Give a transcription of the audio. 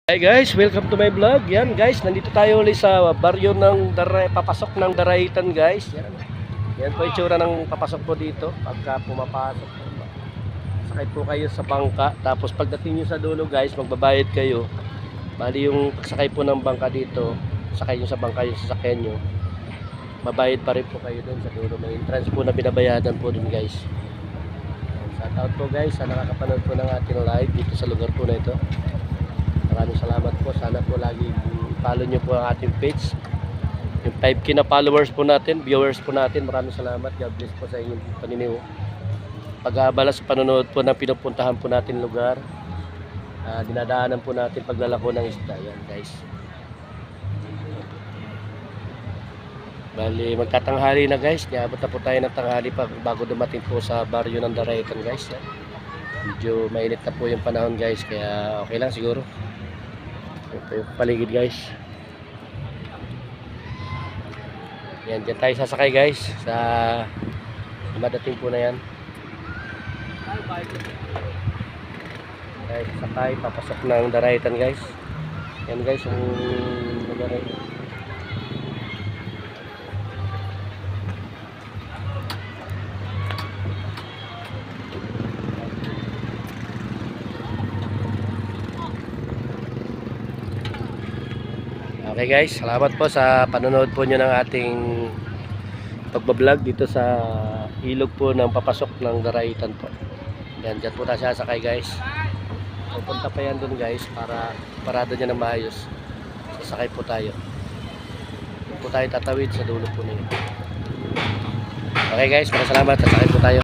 Hi guys, welcome to my vlog. Yan guys, nandito tayo ulit sa baryo ng papasok ng Daraitan guys. Yan po yung tsura ng papasok po dito. Pagka pumapasok, sakay po kayo sa bangka. Tapos pagdating nyo sa dulo guys, magbabayad kayo. Bali yung sakay po ng bangka dito, sakay nyo sa bangka yung sasakyan nyo. Mabayad pa rin po kayo doon sa dulo. May entrance po na binabayadan po dun guys. Shout out po guys sa nakakapanood po ng ating live dito sa lugar po na ito. Maraming salamat po. Sana po lagi follow nyo po ang ating page. Yung 5K na followers po natin, viewers po natin. Maraming salamat. God bless po sa inyong paniniw. Pag-aabala sa panonood po na pinupuntahan po natin lugar. Dinadaanan po natin paglalako ng isda. Yan guys. Bali, magtatanghali na guys. Niabot na po tayo ng tanghali bago dumating po sa baryo ng Daraitan guys. Yan. Medyo mainit na po yung panahon guys. Kaya okay lang siguro. Ito yung paligid guys. Yan, dyan tayo sasakay guys sa madating po na yan. Guys, sakay, papasok ng Daraitan guys. Yan guys, yung lugar. Okay guys, salamat po sa panonood po nyo ng ating pagbablog dito sa ilog po ng papasok ng Daraitan po. Yan, dyan po na siya sakay guys. Pupunta pa yan dun guys para parada niya ng maayos. Sasakay po tayo. Dun po tayo tatawid sa dulo po nito. Okay guys, maraming salamat. Sasakay po tayo.